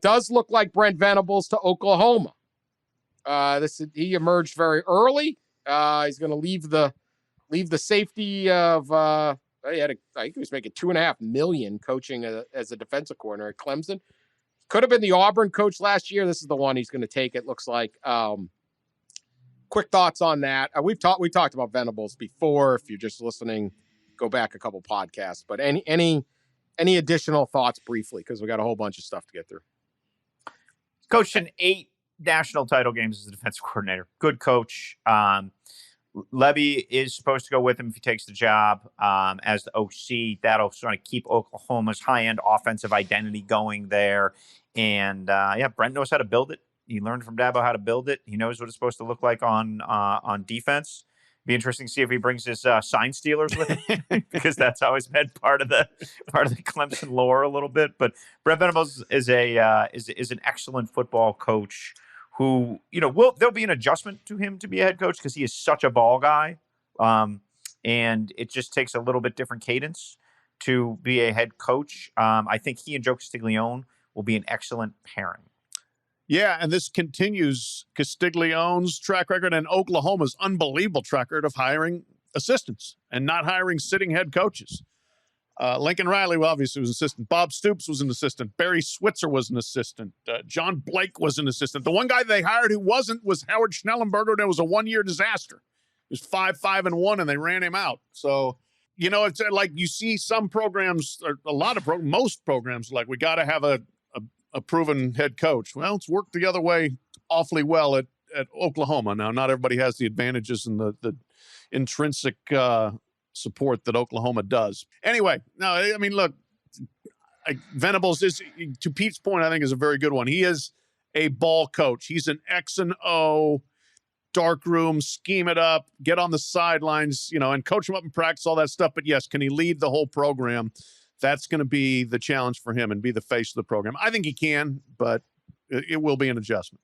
Does look like Brent Venables to Oklahoma. He emerged very early. He's going to leave the safety of. I think he was making $2.5 million coaching as a defensive coordinator at Clemson. Could have been the Auburn coach last year. This is the one he's going to take. It looks like. Quick thoughts on that. We talked about Venables before. If you're just listening, go back a couple podcasts. But any additional thoughts briefly, because we got a whole bunch of stuff to get through. Coached in 8 national title games as a defensive coordinator. Good coach. Levy is supposed to go with him if he takes the job as the OC. That'll sort of keep Oklahoma's high-end offensive identity going there. And, Brent knows how to build it. He learned from Dabo how to build it. He knows what it's supposed to look like on defense. Be interesting to see if he brings his sign stealers with him because that's always been part of the Clemson lore a little bit. But Brent Venables is an excellent football coach who, there'll be an adjustment to him to be a head coach because he is such a ball guy. And it just takes a little bit different cadence to be a head coach. I think he and Joe Castiglione will be an excellent pairing. Yeah, and this continues Castiglione's track record and Oklahoma's unbelievable track record of hiring assistants and not hiring sitting head coaches. Lincoln Riley obviously was an assistant. Bob Stoops was an assistant. Barry Switzer was an assistant. John Blake was an assistant. The one guy they hired who wasn't was Howard Schnellenberger, and it was a one-year disaster. It was 5-5-1, and they ran him out. So, it's like you see some programs, or a lot of most programs, like we got to have a proven head coach. Well, it's worked the other way awfully well at Oklahoma. Now, not everybody has the advantages and the intrinsic support that Oklahoma does. Anyway, look, Venables is, to Pete's point, I think is a very good one. He is a ball coach. He's an X and O, dark room, scheme it up, get on the sidelines, and coach him up in practice, all that stuff. But yes, can he lead the whole program? That's going to be the challenge for him and be the face of the program. I think he can, but it will be an adjustment.